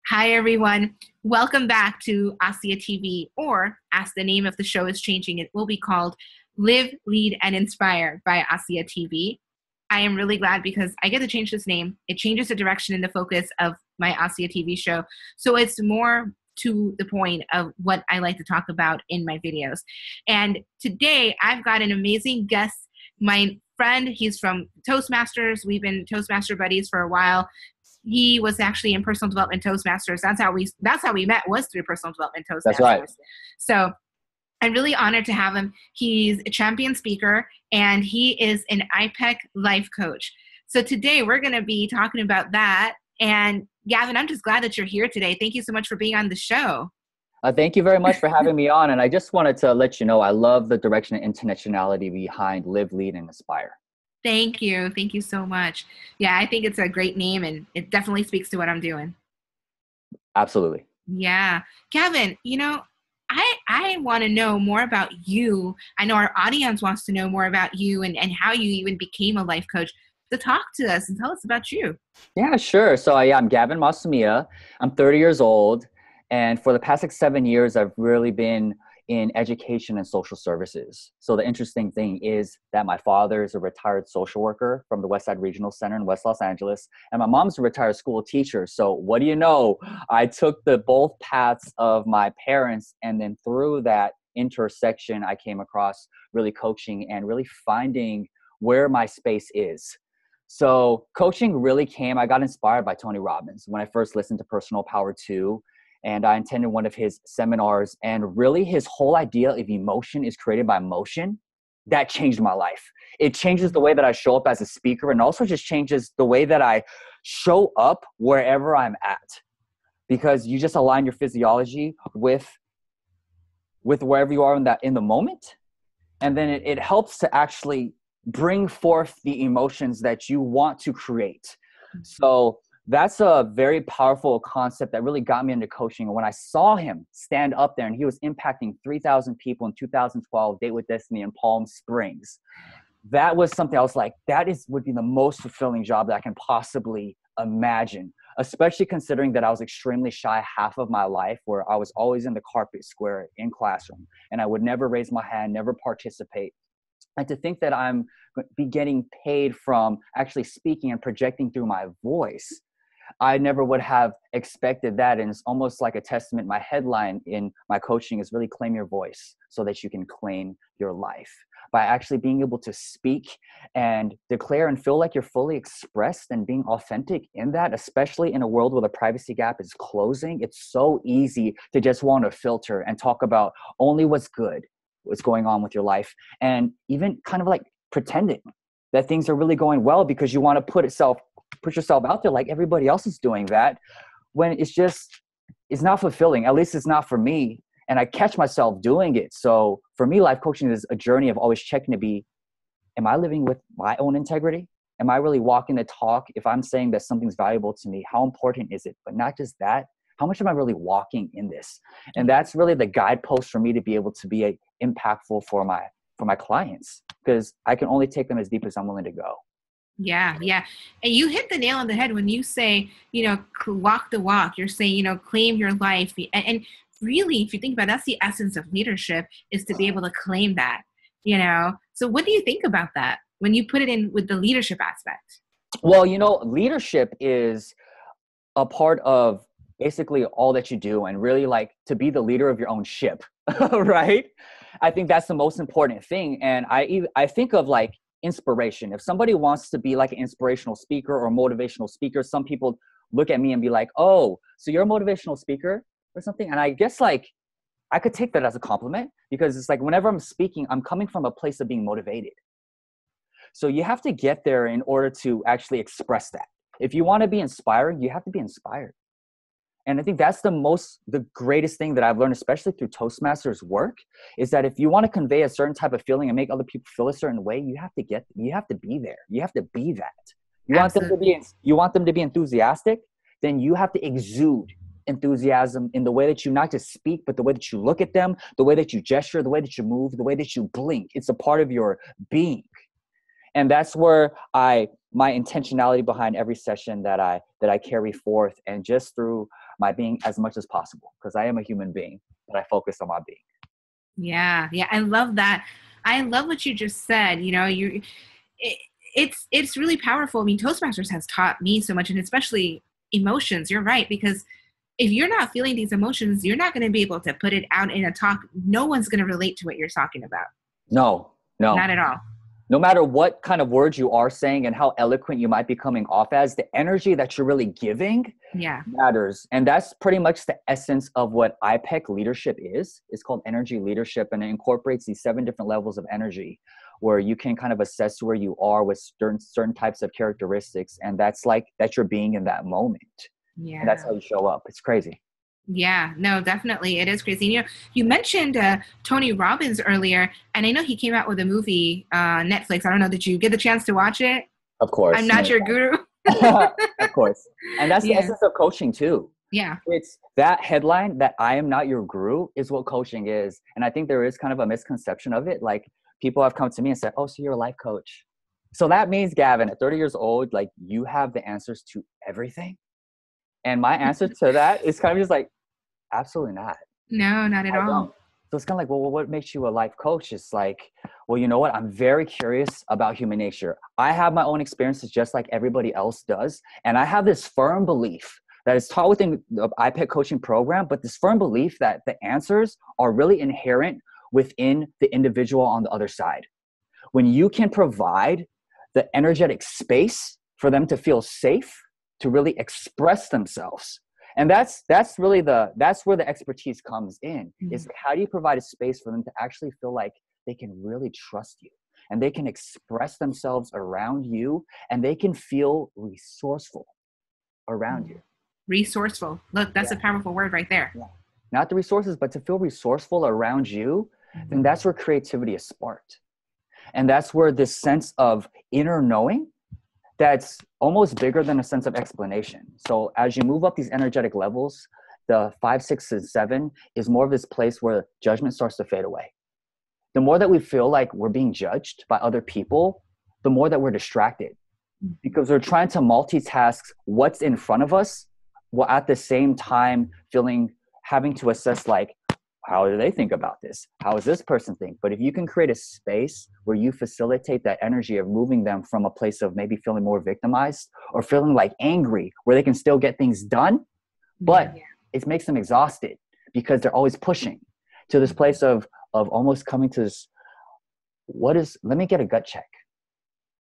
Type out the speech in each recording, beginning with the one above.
Hi, everyone. Welcome back to Aasiyah TV, or as the name of the show is changing, it will be called Live, Lead, and Inspire by Aasiyah TV. I am really glad because I get to change this name. It changes the direction and the focus of my Aasiyah TV show. So it's more to the point of what I like to talk about in my videos. And today I've got an amazing guest, my friend. He's from Toastmasters. We've been Toastmaster buddies for a while. He was actually in personal development Toastmasters. That's how we met, was through personal development Toastmasters. That's right. So I'm really honored to have him. He's a champion speaker and he is an iPEC life coach. So today we're going to be talking about that. And Gavin, I'm just glad that you're here today. Thank you so much for being on the show. Thank you very much for having me on. And I just wanted to let you know, I love the direction and intentionality behind Live, Lead, and Inspire. Thank you. Thank you so much. Yeah, I think it's a great name and it definitely speaks to what I'm doing. Absolutely. Yeah. Gavin, I want to know more about you. I know our audience wants to know more about you and how you even became a life coach. So talk to us and tell us about you. Yeah, sure. So I'm Gavin Masumiya. I'm 30 years old. And for the past 7 years, I've really been in education and social services. So the interesting thing is that my father is a retired social worker from the West Side Regional Center in West Los Angeles. And my mom's a retired school teacher. So what do you know? I took the both paths of my parents. And then through that intersection, I came across really coaching and really finding where my space is. So coaching really I got inspired by Tony Robbins when I first listened to Personal Power 2. And I attended one of his seminars, and really his whole idea of emotion is created by motion. That changed my life. It changes the way that I show up as a speaker, and also just changes the way that I show up wherever I'm at, because you just align your physiology with wherever you are in the moment. And then it helps to actually bring forth the emotions that you want to create. So that's a very powerful concept that really got me into coaching. And when I saw him stand up there and he was impacting 3,000 people in 2012, Date with Destiny in Palm Springs, that was something I was like, would be the most fulfilling job that I can possibly imagine, especially considering that I was extremely shy half of my life, where I was always in the carpet square in classroom and I would never raise my hand, never participate. And to think that I'm going to be getting paid from actually speaking and projecting through my voice, I never would have expected that. And it's almost like a testament. My headline in my coaching is really claim your voice so that you can claim your life. By actually being able to speak and declare and feel like you're fully expressed and being authentic in that, especially in a world where the privacy gap is closing, it's so easy to just want to filter and talk about only what's good, what's going on with your life. And even kind of like pretending that things are really going well because you want to put yourself out there like everybody else is doing that, when it's not fulfilling. At least it's not for me. And I catch myself doing it. So for me, life coaching is a journey of always checking to be, am I living with my own integrity? Am I really walking the talk? If I'm saying that something's valuable to me, how important is it? But not just that, how much am I really walking in this? And that's really the guidepost for me to be able to be impactful for my clients, because I can only take them as deep as I'm willing to go. Yeah. And you hit the nail on the head when you say, walk the walk. You're saying, claim your life. And really, if you think about it, that's the essence of leadership, is to be able to claim that, So what do you think about that when you put it in with the leadership aspect? Well, leadership is a part of basically all that you do, and really like to be the leader of your own ship, right? I think that's the most important thing. And I think of like inspiration. If somebody wants to be like an inspirational speaker or motivational speaker, some people look at me and be like, oh, so you're a motivational speaker or something? And I guess like I could take that as a compliment, because it's like whenever I'm speaking, I'm coming from a place of being motivated. So you have to get there in order to actually express that. If you want to be inspiring, you have to be inspired. And I think that's the greatest thing that I've learned, especially through Toastmasters work, is that if you want to convey a certain type of feeling and make other people feel a certain way, you have to be there. You have to be that. You want them to be enthusiastic, then you have to exude enthusiasm in the way that you not just speak, but the way that you look at them, the way that you gesture, the way that you move, the way that you blink. It's a part of your being. And that's where my intentionality behind every session that I carry forth, and just through my being as much as possible, because I am a human being, but I focus on my being. Yeah. Yeah. I love that. I love what you just said. It's really powerful. I mean, Toastmasters has taught me so much, and especially emotions. You're right, because if you're not feeling these emotions, you're not going to be able to put it out in a talk. No one's going to relate to what you're talking about. No. Not at all. No matter what kind of words you are saying and how eloquent you might be coming off as, the energy that you're really giving matters. And that's pretty much the essence of what iPEC leadership is. It's called energy leadership, and it incorporates these 7 different levels of energy where you can kind of assess where you are with certain types of characteristics. And that's your being in that moment. Yeah. And that's how you show up. It's crazy. Yeah, no, definitely. It is crazy. You mentioned Tony Robbins earlier, and I know he came out with a movie, Netflix. I don't know, did you get the chance to watch it? Of course. I'm not your guru. Of course. And that's the essence of coaching too. Yeah. It's that headline that I am not your guru is what coaching is. And I think there is kind of a misconception of it. Like, people have come to me and said, oh, so you're a life coach. So that means, Gavin, at 30 years old, like, you have the answers to everything. And my answer to that is kind of just like, absolutely not. No, not at all. So it's kind of like, well, what makes you a life coach? It's like, well, you know what? I'm very curious about human nature. I have my own experiences just like everybody else does. And I have this firm belief that is taught within the iPEC coaching program, but this firm belief that the answers are really inherent within the individual on the other side. When you can provide the energetic space for them to feel safe, to really express themselves. And that's where the expertise comes in. Mm-hmm. Is how do you provide a space for them to actually feel like they can really trust you, and they can express themselves around you, and they can feel resourceful around you. Resourceful. Look, that's a powerful word right there. Yeah. Not the resources, but to feel resourceful around you, then that's where creativity is sparked. And that's where this sense of inner knowing that's almost bigger than a sense of explanation. So as you move up these energetic levels, the 5, 6, and 7 is more of this place where judgment starts to fade away. The more that we feel like we're being judged by other people, the more that we're distracted, because we're trying to multitask what's in front of us while at the same time having to assess, like, how do they think about this? How does this person think? But if you can create a space where you facilitate that energy of moving them from a place of maybe feeling more victimized or feeling like angry, where they can still get things done, but it makes them exhausted because they're always pushing to this place of almost coming to this, let me get a gut check.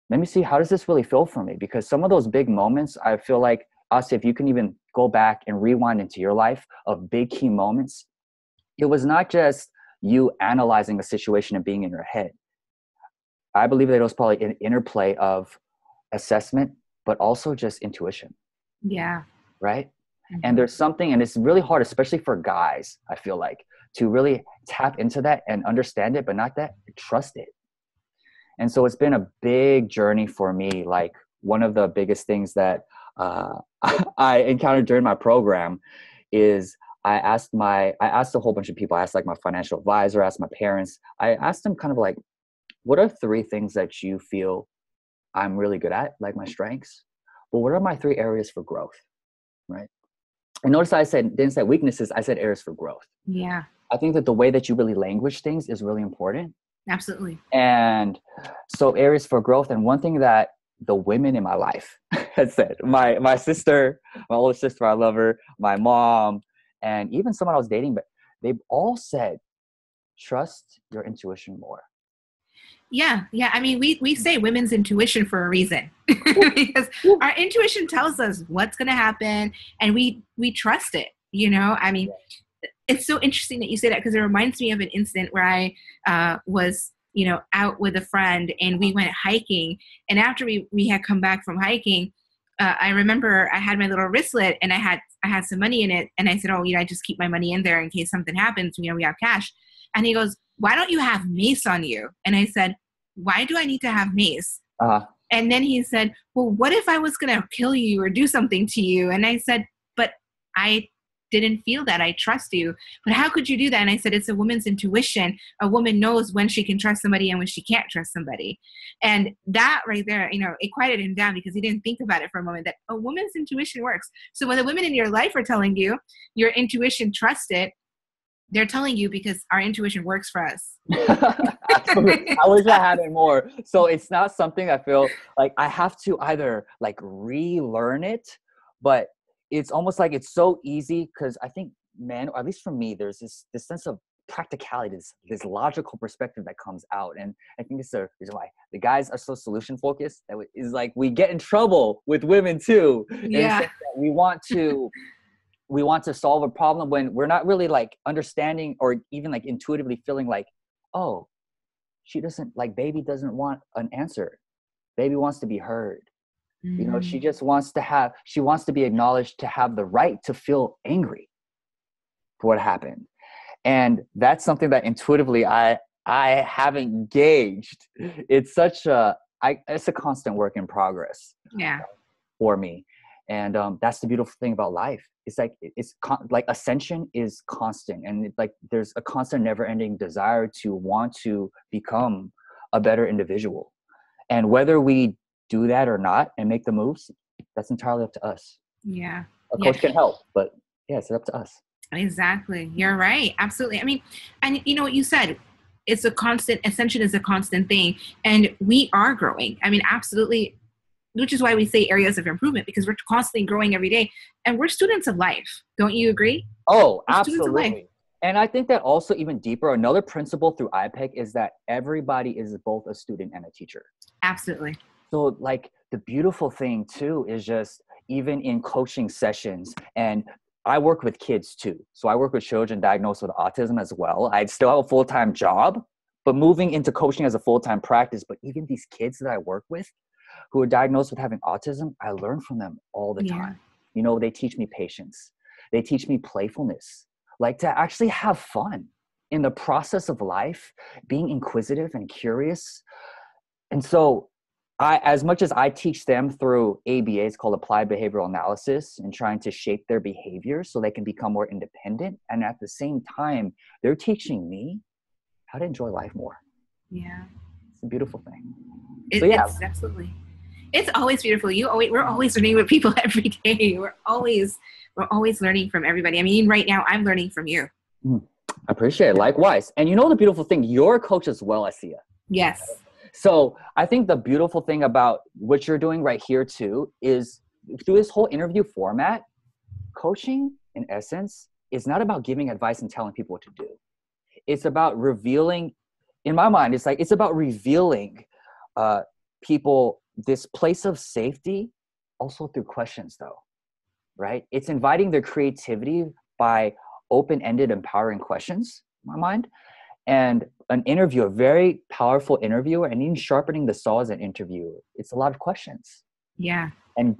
Let me see, how does this really feel for me? Because some of those big moments, I feel like, Aasiyah, if you can even go back and rewind into your life of big key moments, it was not just you analyzing a situation and being in your head. I believe that it was probably an interplay of assessment, but also just intuition. Yeah. Right? Mm-hmm. And there's something, and it's really hard, especially for guys, I feel like, to really tap into that and understand it, but not that, trust it. And so it's been a big journey for me. Like, one of the biggest things that I encountered during my program is I asked a whole bunch of people. I asked, like, my financial advisor, I asked my parents. I asked them kind of like, what are 3 things that you feel I'm really good at, like my strengths? But what are my 3 areas for growth, right? And notice I didn't say weaknesses, I said areas for growth. Yeah. I think that the way that you really language things is really important. Absolutely. And so areas for growth. And one thing that the women in my life had said, my sister, my older sister, I love her, my mom, and even someone I was dating, but they've all said, trust your intuition more. Yeah. Yeah. I mean, we say women's intuition for a reason because our intuition tells us what's going to happen, and we trust it, I mean, it's so interesting that you say that, because it reminds me of an incident where I was, out with a friend, and we went hiking. And after we had come back from hiking, I remember I had my little wristlet, and I had some money in it. And I said, I just keep my money in there in case something happens. We have cash. And he goes, why don't you have mace on you? And I said, why do I need to have mace? Uh-huh. And then he said, well, what if I was going to kill you or do something to you? And I said, but I didn't feel that. I trust you. But how could you do that? And I said, it's a woman's intuition. A woman knows when she can trust somebody and when she can't trust somebody. And that right there, you know, it quieted him down because he didn't think about it for a moment, that a woman's intuition works. So when the women in your life are telling you your intuition, trust it, they're telling you because our intuition works for us. Absolutely. I wish I had it more. So it's not something I feel like I have to either like relearn it, but it's almost like it's so easy because I think men, or at least for me, there's this sense of practicality, this logical perspective that comes out. And I think it's the reason why the guys are so solution focused. That is like we get in trouble with women too. Yeah. We want to solve a problem when we're not really like understanding or even like intuitively feeling like, oh, she doesn't like, baby doesn't want an answer. Baby wants to be heard. You know, she just wants to be acknowledged, to have the right to feel angry for what happened. And that's something that intuitively I have engaged. It's it's a constant work in progress. Yeah. For me. And that's the beautiful thing about life. It's like like ascension is constant, and like there's a constant, never-ending desire to want to become a better individual. And whether we do that or not and make the moves, that's entirely up to us. Yeah. A coach can help, but yeah, it's up to us. Exactly. You're right. Absolutely. I mean, and you know what you said, it's a constant, ascension is a constant thing, and we are growing. I mean, absolutely. Which is why we say areas of improvement, because we're constantly growing every day, and we're students of life. Don't you agree? Oh, absolutely. And I think that also even deeper, another principle through iPEC is that everybody is both a student and a teacher. Absolutely. So like the beautiful thing too is just even in coaching sessions, and I work with kids too. So I work with children diagnosed with autism as well. I still have a full-time job, but moving into coaching as a full-time practice. But even these kids that I work with who are diagnosed with having autism, I learn from them all the time. You know, they teach me patience. They teach me playfulness, like to actually have fun in the process of life, being inquisitive and curious. And so as much as I teach them through ABA, it's called applied behavioral analysis, and trying to shape their behavior so they can become more independent. And at the same time, they're teaching me how to enjoy life more. Yeah. It's a beautiful thing. It's absolutely. It's always beautiful. We're always learning with people every day. We're always learning from everybody. I mean, right now I'm learning from you. I appreciate it. Likewise. And you know the beautiful thing, you're a coach as well, Aasiyah. Yes. So I think the beautiful thing about what you're doing right here too is through this whole interview format, coaching in essence is not about giving advice and telling people what to do. It's about revealing, in my mind, it's about revealing people this place of safety, also through questions though, right? It's inviting their creativity by open-ended, empowering questions, in my mind. And an interview, a very powerful interviewer, and even sharpening the saw as an interviewer, it's a lot of questions. Yeah. And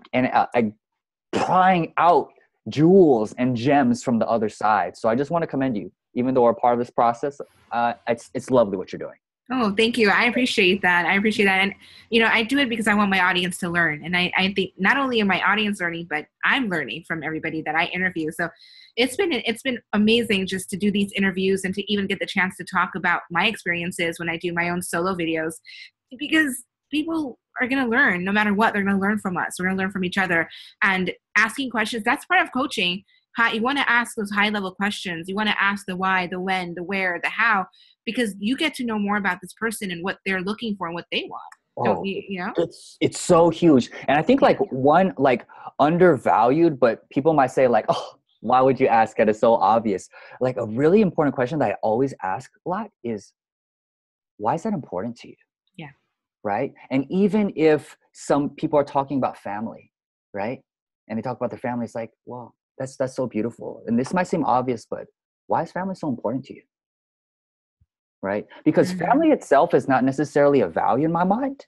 prying out jewels and gems from the other side. So I just want to commend you. Even though we're part of this process, it's lovely what you're doing. Oh, thank you. I appreciate that. And, you know, I do it because I want my audience to learn. And I think not only am my audience learning, but I'm learning from everybody that I interview. So it's been amazing just to do these interviews and to even get the chance to talk about my experiences when I do my own solo videos, because people are going to learn no matter what. They're going to learn from us. We're going to learn from each other, and asking questions. That's part of coaching. You want to ask those high level questions. You want to ask the why, the when, the where, the how, because you get to know more about this person and what they're looking for and what they want. Don't you know? It's so huge. And I think like one like undervalued, but people might say like, oh, why would you ask it? It's so obvious. Like a really important question that I always ask a lot is, why is that important to you? Yeah. Right. And even if some people are talking about family, right, and they talk about their family, it's like, well, that's so beautiful. And this might seem obvious, but why is family so important to you? Right? Because family itself is not necessarily a value in my mind.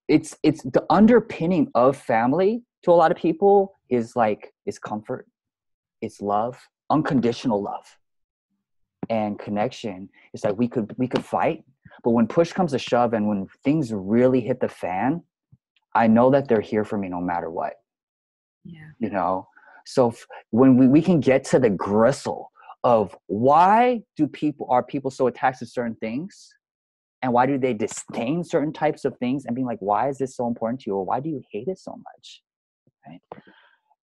It's the underpinning of family to a lot of people is comfort, it's love, unconditional love, and connection. It's like we could fight, but when push comes to shove and when things really hit the fan, I know that they're here for me no matter what. Yeah. You know? So when we can get to the gristle of why are people so attached to certain things, and why do they disdain certain types of things, and being like, why is this so important to you, or why do you hate it so much? Right?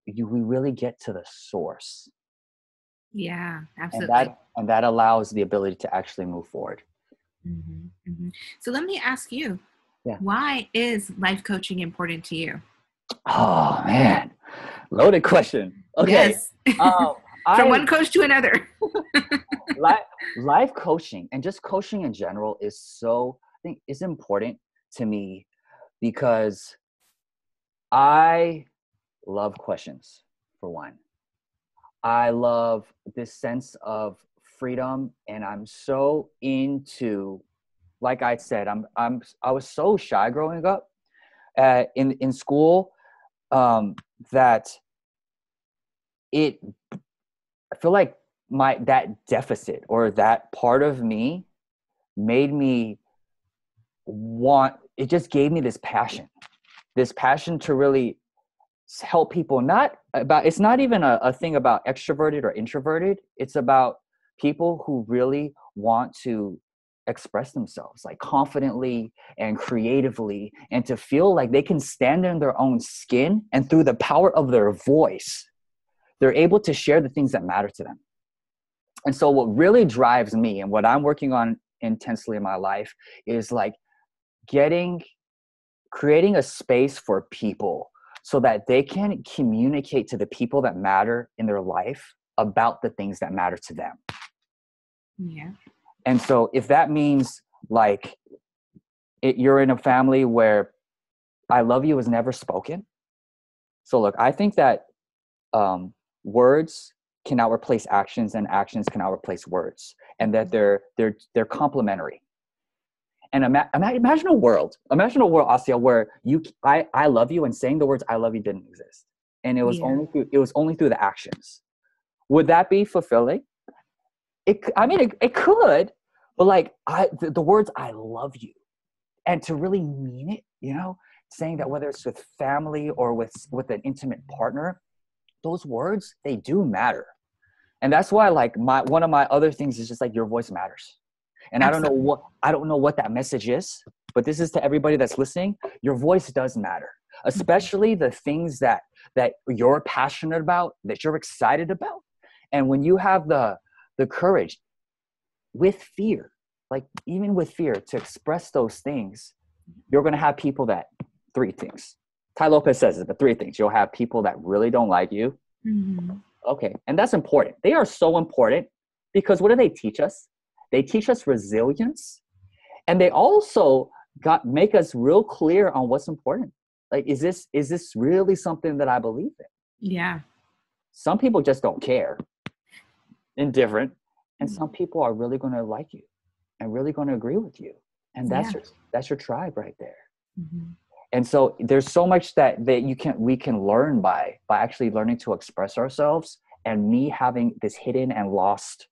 We really get to the source. Yeah, absolutely. And that allows the ability to actually move forward. Mm-hmm, mm-hmm. So let me ask you, Yeah. why is life coaching important to you? Oh man, loaded question. Okay. Yes. From one coach to another. Life coaching and just coaching in general I think is important to me because I love questions, for one. I love this sense of freedom, and I'm so into, like I said, I was so shy growing up in school, that I feel like that deficit or that part of me made me it just gave me this passion to really help people. It's not even a thing about extroverted or introverted. It's about people who really want to express themselves like confidently and creatively, and to feel like they can stand in their own skin, and through the power of their voice, they're able to share the things that matter to them. And so what really drives me and what I'm working on intensely in my life is like creating a space for people so that they can communicate to the people that matter in their life about the things that matter to them. Yeah. And so if that means like you're in a family where I love you is never spoken. So look, I think that words cannot replace actions, and actions cannot replace words, and that they're complementary. And imagine a world, Aasiyah, where I love you, and saying the words I love you didn't exist, and it was only through the actions. Would that be fulfilling? It could, but like the words I love you, and to really mean it, saying that, whether it's with family or with an intimate partner, those words, they do matter. And that's why like one of my other things is just like, your voice matters. And Absolutely. I don't know what that message is, but this is to everybody that's listening. Your voice does matter, especially the things that you're passionate about, that you're excited about. And when you have the courage with fear, like even with fear, to express those things, you're going to have people three things. Ty Lopez says it, but three things. You'll have people that really don't like you. Mm-hmm. Okay. And that's important. They are so important, because what do they teach us? They teach us resilience, and they also make us real clear on what's important. Like, is this really something that I believe in? Yeah. Some people just don't care, indifferent, and some people are really going to like you and really going to agree with you. And that's your tribe right there. Mm-hmm. And so there's so much that we can learn by actually learning to express ourselves. And me having this hidden and lost,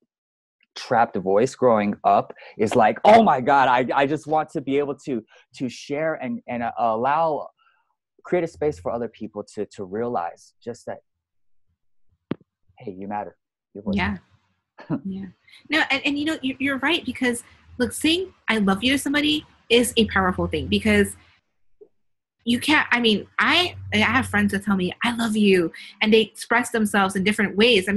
trapped voice growing up is like, oh my God, I just want to be able to share and create a space for other people to realize just that, hey, you matter. Your voice matters. Yeah. No, and you're right, because look, saying I love you to somebody is a powerful thing, because you can't, I have friends that tell me I love you, and they express themselves in different ways.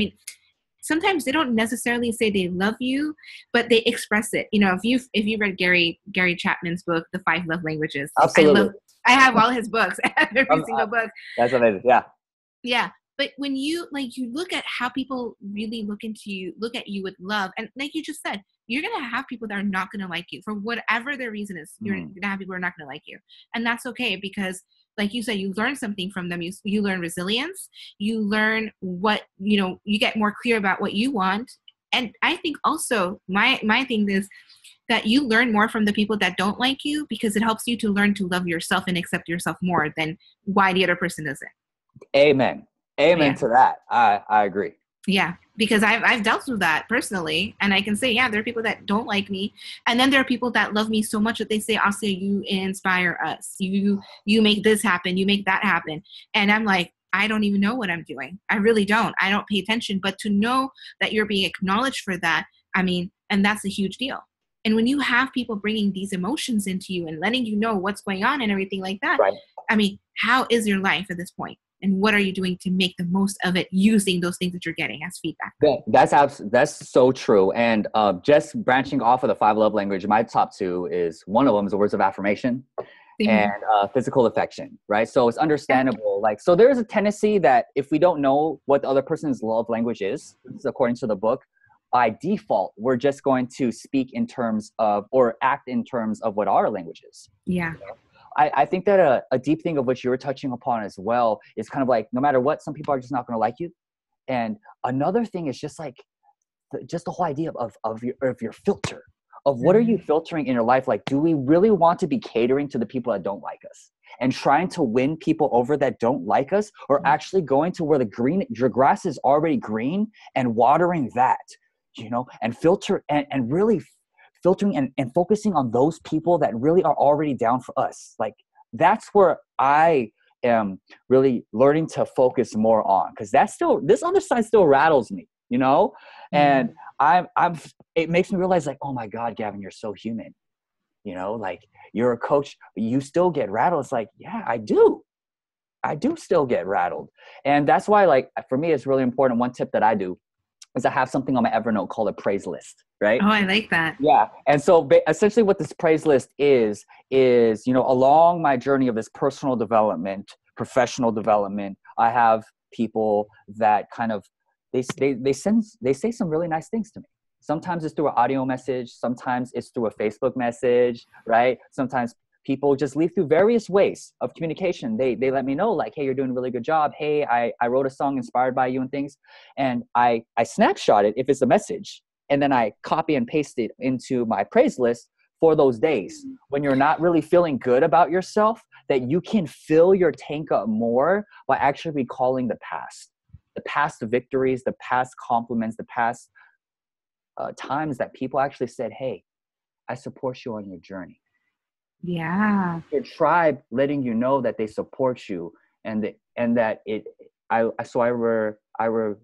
Sometimes they don't necessarily say they love you, but they express it. If you read Gary Chapman's book, The 5 Love Languages. Absolutely. I have all his books. I have every single book. That's amazing. Yeah. Yeah. But when you look at how people really look at you with love, and like you just said, you're going to have people that are not going to like you for whatever their reason is. You're going to have people who are not going to like you. And that's okay, because like you said, you learn something from them. You learn resilience. You learn what, you get more clear about what you want. And I think also my thing is that you learn more from the people that don't like you, because it helps you to learn to love yourself and accept yourself more than why the other person doesn't. Amen to that. I agree. Yeah, because I've dealt with that personally, and I can say, yeah, there are people that don't like me, and then there are people that love me so much that they say, Aasiyah, you inspire us. You make this happen. You make that happen. And I'm like, I don't even know what I'm doing. I really don't. I don't pay attention. But to know that you're being acknowledged for that, I mean, and that's a huge deal. And when you have people bringing these emotions into you and letting you know what's going on and everything like that, Right. I mean, how is your life at this point? And what are you doing to make the most of it using those things that you're getting as feedback? Yeah, that's so true. And just branching off of the 5 love language, my top 2 is, one of them is the words of affirmation and physical affection, right? So it's understandable. Like, so there's a tendency that if we don't know what the other person's love language is, according to the book, by default, we're just going to speak in terms of, or act in terms of what our language is. Yeah. I think that a deep thing of what you were touching upon as well is kind of like, no matter what, some people are just not going to like you. And another thing is just like, just the whole idea of your filter, of what are you filtering in your life? Like, do we really want to be catering to the people that don't like us and trying to win people over that don't like us, or actually going to where your grass is already green and watering that, and filter and really filtering and focusing on those people that really are already down for us. Like, that's where I am really learning to focus more on, because this other side still rattles me, and it makes me realize, like, oh my God, Gavin, you're so human, like, you're a coach, but you still get rattled. It's like, yeah, I do still get rattled. And that's why, like, for me, it's really important. One tip that I do is I have something on my Evernote called a praise list, right? Oh, I like that. Yeah. And so essentially what this praise list is, along my journey of this personal development, professional development, I have people that kind of, they say some really nice things to me. Sometimes it's through an audio message. Sometimes it's through a Facebook message, right? Sometimes people just leave through various ways of communication. They let me know, like, hey, you're doing a really good job. Hey, I wrote a song inspired by you and things. And I snapshot it if it's a message. And then I copy and paste it into my praise list for those days when you're not really feeling good about yourself, that you can fill your tank up more by actually recalling the past victories, the past compliments, the past times that people actually said, hey, I support you on your journey. Yeah. Your tribe letting you know that they support you, and that I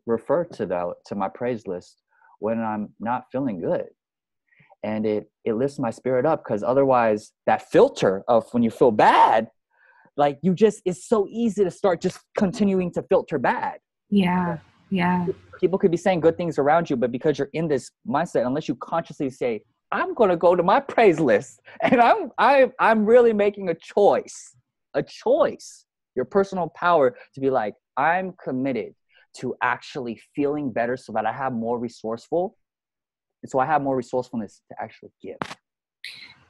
refer to my praise list when I'm not feeling good, and it lifts my spirit up, because otherwise that filter of when you feel bad, like, it's so easy to start just continuing to filter bad. Yeah. Yeah. People could be saying good things around you, but because you're in this mindset, unless you consciously say, I'm going to go to my praise list, and I'm really making a choice, your personal power to be like, I'm committed to actually feeling better so that I have more resourcefulness to actually give.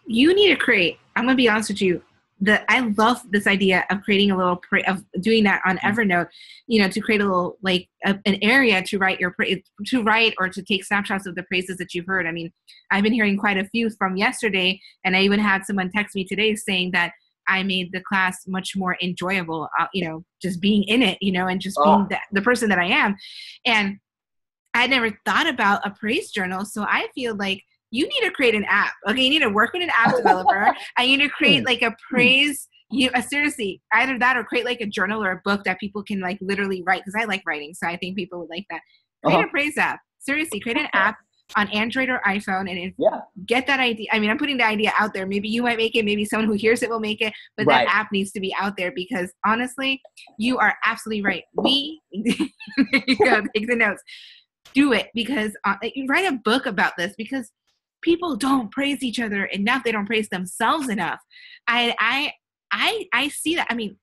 You need to create, I'm going to be honest with you, I love this idea of creating a little, of doing that on Evernote, to create a little, like an area to write or to take snapshots of the praises that you've heard. I mean, I've been hearing quite a few from yesterday, and I even had someone text me today saying that I made the class much more enjoyable, just being in it, and just being the person that I am. And I never thought about a praise journal. So I feel like you need to create an app. Okay, you need to work with an app developer, and you need to create like a praise. Seriously, either that or create like a journal or a book that people can like literally write, because I like writing, so I think people would like that. Create a praise app. Seriously, create an app on Android or iPhone, and get that idea. I mean, I'm putting the idea out there. Maybe you might make it. Maybe someone who hears it will make it. But that app needs to be out there, because honestly, you are absolutely right. There you go. Take the notes. Do it, because write a book about this, because people don't praise each other enough. They don't praise themselves enough. I see that. I mean,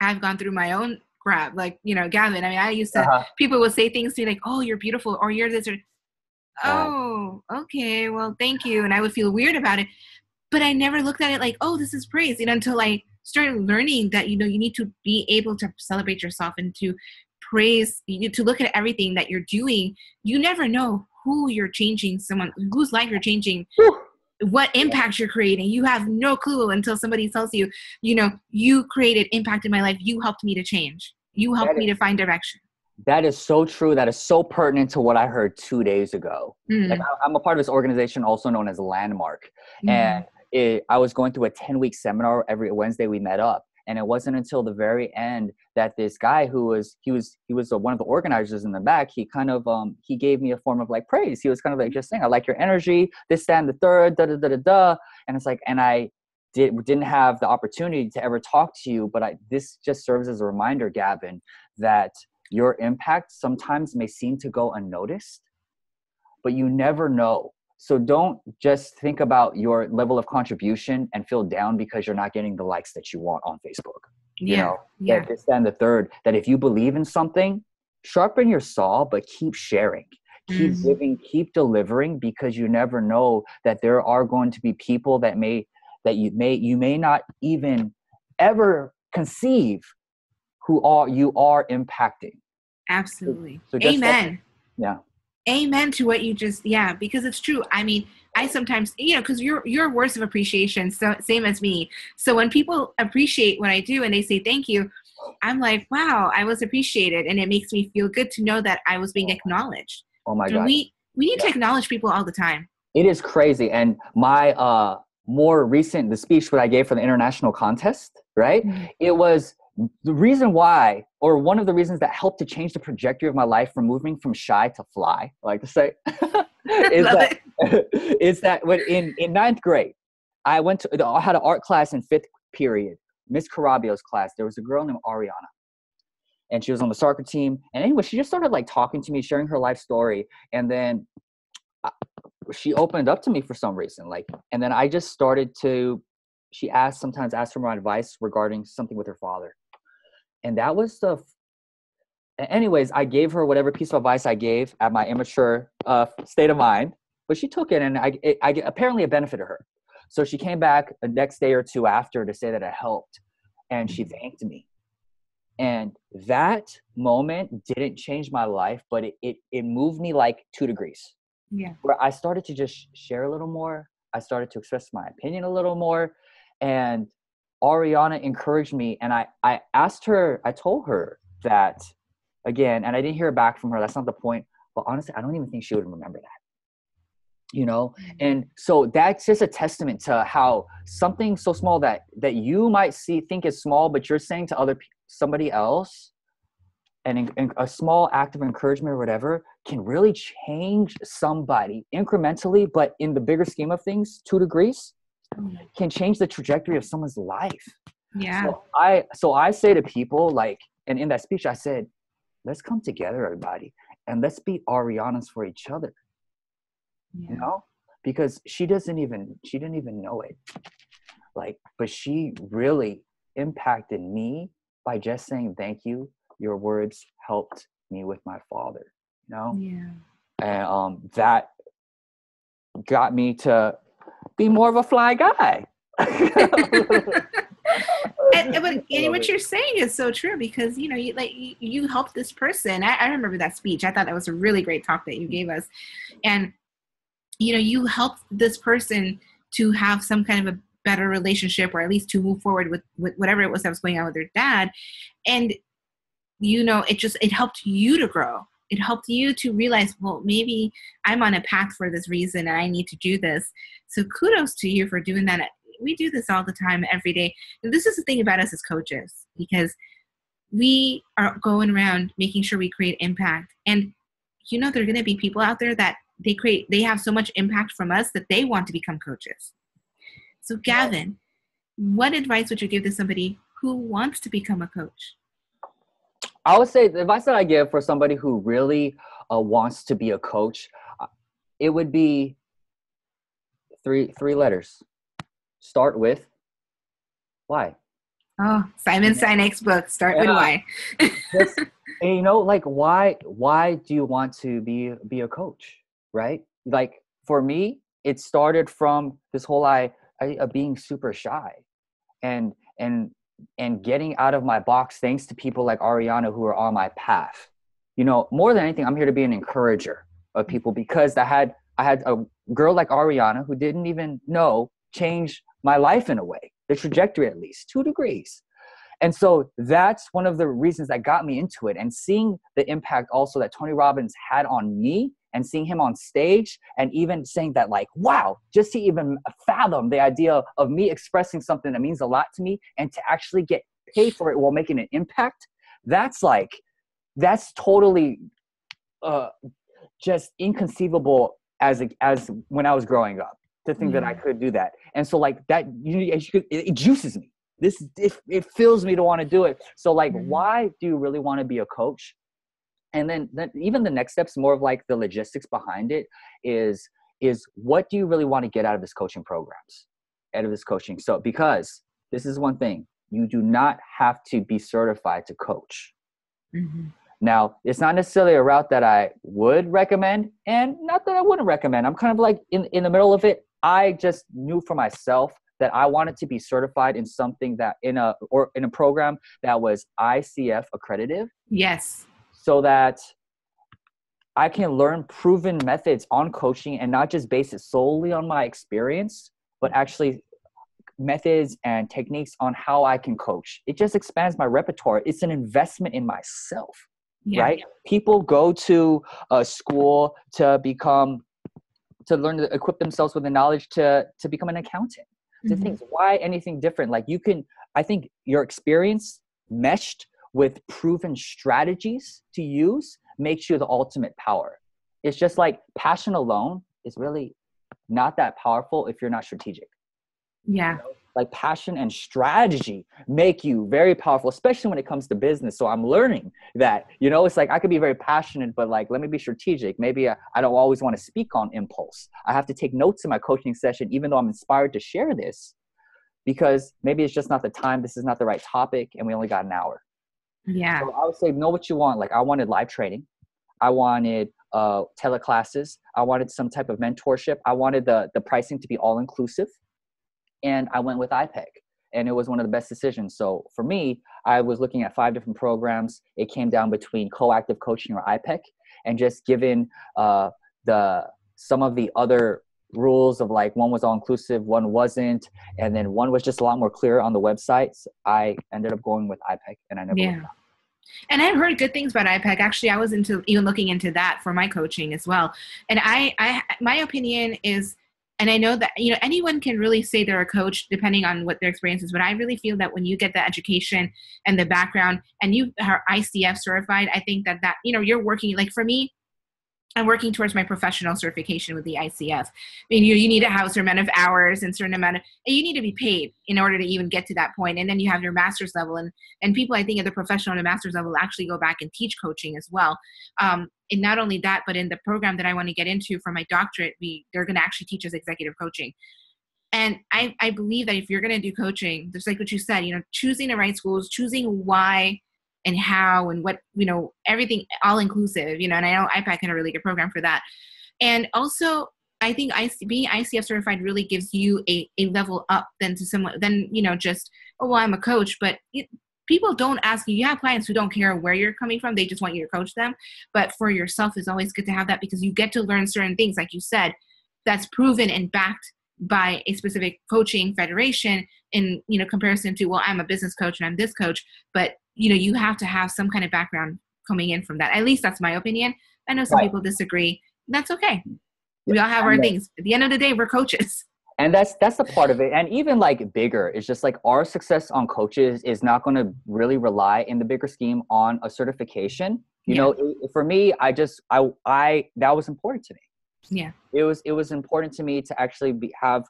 I've gone through my own crap, like, Gavin. I mean, I used to, people would say things to me like, oh, you're beautiful, or you're this, or, oh, okay, well, thank you. And I would feel weird about it. But I never looked at it like, oh, this is praise, until I started learning that, you need to be able to celebrate yourself and to praise, to look at everything that you're doing. You never know who you're changing, someone whose life you're changing, what impact you're creating. You have no clue until somebody tells you, you created impact in my life. You helped me to change. You helped me to find direction. That is so true. That is so pertinent to what I heard 2 days ago. Like, I'm a part of this organization also known as Landmark. And I was going through a 10-week seminar. Every Wednesday we met up. And it wasn't until the very end that this guy who was one of the organizers in the back, he kind of he gave me a form of like praise. He was kind of like just saying, I like your energy, this, that, and the third, da da da da da. And it's like, and I didn't have the opportunity to ever talk to you, but this just serves as a reminder, Gavin, that your impact sometimes may seem to go unnoticed, but you never know. So don't just think about your level of contribution and feel down because you're not getting the likes that you want on Facebook. You know, that this, that, and the third, that if you believe in something, sharpen your saw, but keep sharing, keep giving, keep delivering, because you never know that there are going to be people that you may not even ever conceive you are impacting. Absolutely. So Amen. Yeah. Amen to what you just, because it's true. I mean, I sometimes, because you're words of appreciation, so same as me. So when people appreciate what I do and they say thank you, I'm like, wow, I was appreciated, and it makes me feel good to know that I was being acknowledged. Oh my God. We need to acknowledge people all the time. It is crazy. And my the speech that I gave for the international contest, right? It was the reason why, or one of the reasons that helped to change the trajectory of my life from moving from shy to fly, I like to say, is that when in ninth grade, I had an art class in fifth period, Miss Carabio's class. There was a girl named Ariana, and she was on the soccer team. And anyway, she just started like talking to me, sharing her life story. And then she opened up to me for some reason, and then I just started to, she sometimes asked for my advice regarding something with her father. And that was anyways, I gave her whatever piece of advice I gave at my immature state of mind, but she took it, and apparently it benefited her. So she came back the next day or two after to say that it helped, and she thanked me. And that moment didn't change my life, but it moved me like 2 degrees. Yeah. Where I started to just share a little more. I started to express my opinion a little more. And Ariana encouraged me. And I told her that again, and I didn't hear back from her. That's not the point. But honestly, I don't even think she would remember that. And so that's just a testament to how something so small that you might think is small, but you're saying to somebody else, and a small act of encouragement or whatever can really change somebody incrementally, but in the bigger scheme of things, 2 degrees can change the trajectory of someone's life. Yeah. So I say to people, and in that speech I said, let's come together, everybody, and let's be Arianas for each other. Because she didn't even know it. But she really impacted me by just saying thank you. Your words helped me with my father, and that got me to be more of a fly guy. and what you're saying is so true, because you helped this person. I remember that speech. I thought that was a really great talk that you gave us, and you helped this person to have some kind of a better relationship, or at least to move forward with whatever it was that was going on with their dad. And it helped you to grow. It helped you to realize, well, maybe I'm on a path for this reason and I need to do this. So kudos to you for doing that. We do this all the time, every day. And this is the thing about us as coaches, because we are going around making sure we create impact. And there are going to be people out there that they have so much impact from us that they want to become coaches. So Gavin, what advice would you give to somebody who wants to become a coach? I would say the advice that I give for somebody who really wants to be a coach, it would be three letters. Start with why. Oh, Simon Sinek's book, Start with Why. Why do you want to be a coach, right? For me, it started from this whole being super shy and getting out of my box, thanks to people like Ariana who are on my path. More than anything, I'm here to be an encourager of people, because I had a girl like Ariana who didn't even know change my life in a way, the trajectory at least 2 degrees. And so that's one of the reasons that got me into it, and seeing the impact also that Tony Robbins had on me, and seeing him on stage, and even saying that wow, just to even fathom the idea of me expressing something that means a lot to me, and to actually get paid for it while making an impact, that's totally just inconceivable as when I was growing up, to think that I could do that. And so like that, it juices me. It fills me to want to do it. So like, why do you really want to be a coach? And then even the next steps, more of like the logistics behind it is what do you really want to get out of this coaching programs, out of this coaching? So, because this is one thing, you do not have to be certified to coach. Now, it's not necessarily a route that I would recommend, and not that I wouldn't recommend. I'm kind of like in the middle of it. I just knew for myself that I wanted to be certified in something that in a program that was ICF accredited. Yes. So that I can learn proven methods on coaching and not just base it solely on my experience, but actually methods and techniques on how I can coach. It just expands my repertoire. It's an investment in myself, right? People go to a school to learn to equip themselves with the knowledge to become an accountant. The things, why anything different? Like I think your experience meshed with proven strategies to use makes you the ultimate power. It's just like passion alone is really not that powerful if you're not strategic. Yeah. Like passion and strategy make you very powerful, especially when it comes to business. So I'm learning that, it's like I could be very passionate, but like, let me be strategic. Maybe I don't always want to speak on impulse. I have to take notes in my coaching session, even though I'm inspired to share this, because maybe it's just not the time. This is not the right topic. And we only got an hour. Yeah. So I would say, know what you want. Like I wanted live training. I wanted teleclasses. I wanted some type of mentorship. I wanted the pricing to be all inclusive. And I went with iPEC, and it was one of the best decisions. So for me, I was looking at 5 different programs. It came down between coactive coaching or iPEC, and just given some of the other rules of like one was all inclusive, one wasn't, and then one was just a lot more clear on the websites, I ended up going with iPEC, and I never looked back. And I've heard good things about iPEC. Actually, I was even looking into that for my coaching as well. And my opinion is, and I know that, anyone can really say they're a coach depending on what their experience is. But I really feel that when you get the education and the background and you are ICF certified, I think that, you're working, like for me, I'm working towards my professional certification with the ICF. I mean, you need to have a certain amount of hours and certain amount of, and you need to be paid in order to even get to that point. And then you have your master's level, and people, I think at the professional and the master's level actually go back and teach coaching as well. And not only that, but in the program that I want to get into for my doctorate, they're going to actually teach us executive coaching. And I believe that if you're going to do coaching, just like what you said, choosing the right schools, choosing why and how and what, everything all inclusive, and I know iPEC had a really good program for that. And also I think being ICF certified really gives you a level up than just, oh, well, I'm a coach, but people don't ask you. You have clients who don't care where you're coming from. They just want you to coach them. But for yourself, it's always good to have that, because you get to learn certain things, like you said, that's proven and backed by a specific coaching federation in, comparison to, well, I'm a business coach and I'm this coach, but you have to have some kind of background coming in from that. At least that's my opinion. I know some people disagree. That's okay. We all have our things. At the end of the day, we're coaches. And that's the part of it. And even like bigger, it's just like our success on coaches is not going to really rely in the bigger scheme on a certification. For me, that was important to me. Yeah. It was important to me to actually have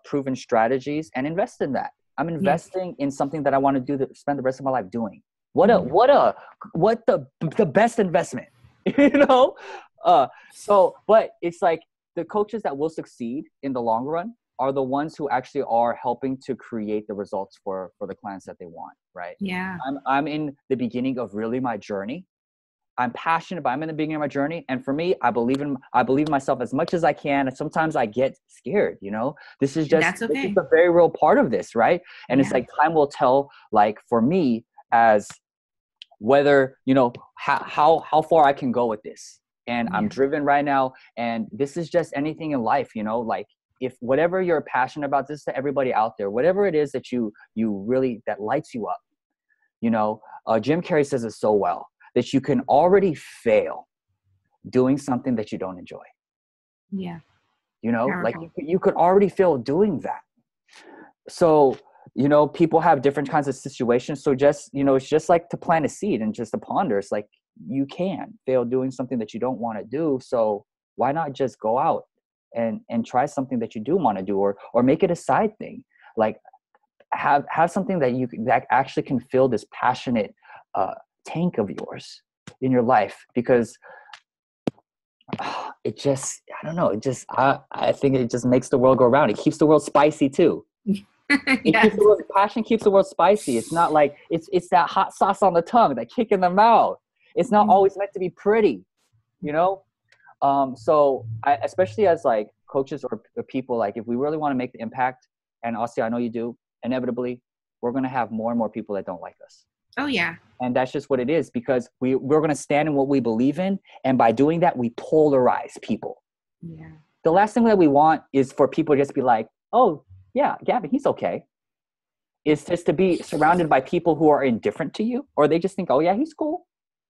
proven strategies and invest in that. I'm investing in something that I want to do, to spend the rest of my life doing. What the best investment, but it's like the coaches that will succeed in the long run are the ones who actually are helping to create the results for the clients that they want. Right. Yeah. I'm in the beginning of really my journey. I'm passionate, but I'm in the beginning of my journey. And for me, I believe in myself as much as I can. And sometimes I get scared, this is just, this is a very real part of this. Right. And it's like, time will tell, like for me, as whether, how far I can go with this. And I'm driven right now. And this is just anything in life, like if whatever you're passionate about, this to everybody out there, whatever it is that you really, that lights you up, Jim Carrey says it so well, that you can already fail doing something that you don't enjoy. Yeah. Like you could already fail doing that. So you know, people have different kinds of situations. So just, you know, it's just like to plant a seed and just to ponder. It's like, you can fail doing something that you don't want to do. So why not just go out and try something that you do want to do, or make it a side thing. Like have something that actually can fill this passionate tank of yours in your life, because it just, I don't know, it just, I think it just makes the world go round. It keeps the world spicy too. It keeps the world, passion keeps the world spicy. It's not like, it's that hot sauce on the tongue, that kick in the mouth. It's not always meant to be pretty, you know? So especially as like coaches or people, like if we really want to make the impact, and Aasiyah, I know you do, inevitably, we're going to have more and more people that don't like us. Oh yeah. And that's just what it is, because we're going to stand in what we believe in. And by doing that, we polarize people. Yeah. The last thing that we want is for people to just be like, oh yeah, Gavin, he's okay. It's just to be surrounded by people who are indifferent to you, or they just think, oh yeah, he's cool.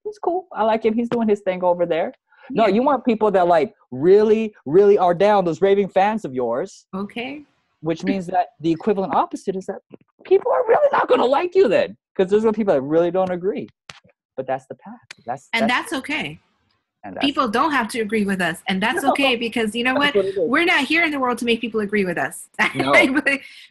He's cool. I like him. He's doing his thing over there. No, you want people that like really, really are down, those raving fans of yours. Okay. Which means that the equivalent opposite is that people are really not going to like you then, because there's some people that really don't agree. But that's the path. That's okay. And people don't have to agree with us, and that's okay, because you know what? We're not here in the world to make people agree with us. No.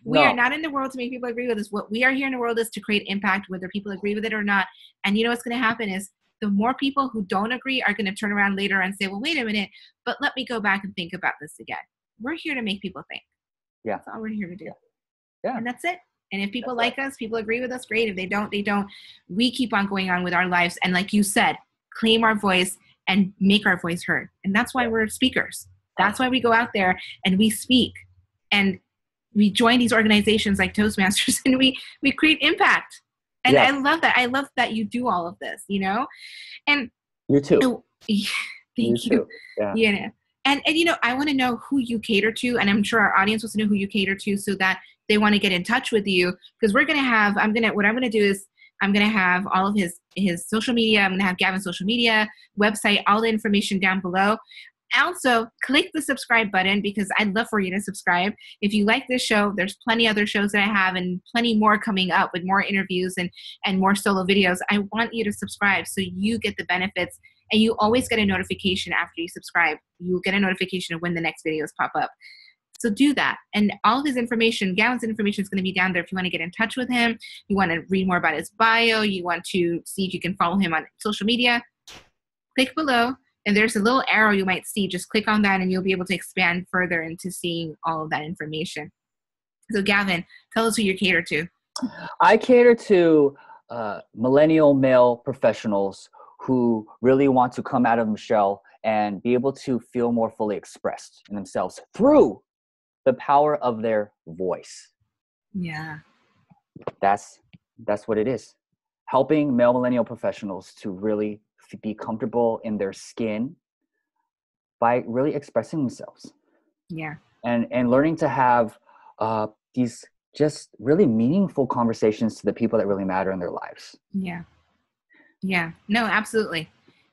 We are not in the world to make people agree with us. What we are here in the world is to create impact, whether people agree with it or not. And you know what's going to happen is the more people who don't agree are going to turn around later and say, well, wait a minute, but let me go back and think about this again. We're here to make people think. Yeah. That's all we're here to do. Yeah. And that's it. And if people like us, people agree with us, great. If they don't, they don't. We keep on going on with our lives. And like you said, claim our voice and make our voice heard. And that's why we're speakers. That's why we go out there and we speak. And we join these organizations like Toastmasters, and we create impact. And I love that. I love that you do all of this, you know? And you too. Thank you. Yeah. And you know, I want to know who you cater to, and I'm sure our audience wants to know who you cater to, so that they want to get in touch with you, because what I'm going to do is I'm going to have all of his social media. I'm going to have Gavin's social media, website, all the information down below. Also, click the subscribe button, because I'd love for you to subscribe. If you like this show, there's plenty other shows that I have, and plenty more coming up with more interviews and more solo videos. I want you to subscribe so you get the benefits, and you always get a notification after you subscribe. You'll get a notification of when the next videos pop up. So do that. And all of his information, Gavin's information, is going to be down there if you want to get in touch with him, you want to read more about his bio, you want to see if you can follow him on social media, click below. And there's a little arrow you might see. Just click on that and you'll be able to expand further into seeing all of that information. So Gavin, tell us who you cater to. I cater to millennial male professionals who really want to come out of the shell and be able to feel more fully expressed in themselves through the power of their voice. Yeah. That's what it is. Helping male millennial professionals to really be comfortable in their skin by really expressing themselves. Yeah. And learning to have these just really meaningful conversations to the people that really matter in their lives. Yeah. Yeah. No, absolutely.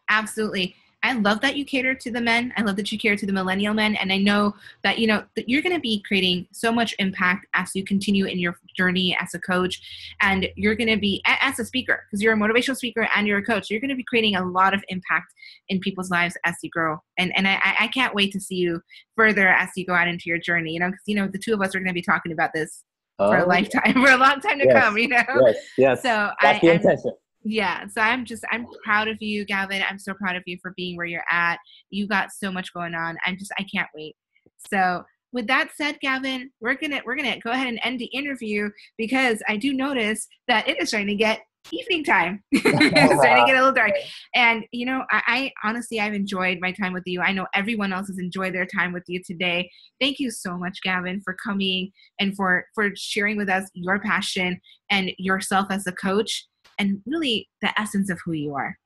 Absolutely. I love that you cater to the men. I love that you cater to the millennial men. And I know that, you know, that you're going to be creating so much impact as you continue in your journey as a coach. And you're going to be, as a speaker, because you're a motivational speaker and you're a coach, you're going to be creating a lot of impact in people's lives as you grow. And I can't wait to see you further as you go out into your journey, you know, because, you know, the two of us are going to be talking about this for a lifetime, for a long time to come, you know? Yes. So that's the intention. Yeah. So I'm proud of you, Gavin. I'm so proud of you for being where you're at. You got so much going on. I can't wait. So with that said, Gavin, we're going to go ahead and end the interview, because I do notice that it is starting to get evening time. It's starting to get a little dark. And, you know, I honestly, I've enjoyed my time with you. I know everyone else has enjoyed their time with you today. Thank you so much, Gavin, for coming and for sharing with us your passion and yourself as a coach, and really the essence of who you are.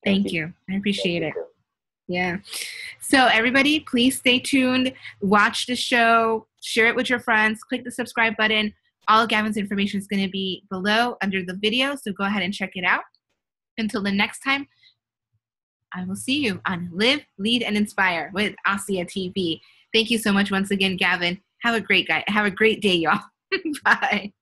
Thank you. I appreciate it. Yeah. So everybody, please stay tuned. Watch the show. Share it with your friends. Click the subscribe button. All of Gavin's information is going to be below under the video, so go ahead and check it out. Until the next time, I will see you on Live, Lead, and Inspire with Aasiyah TV. Thank you so much once again, Gavin. Have a great day, y'all. Bye.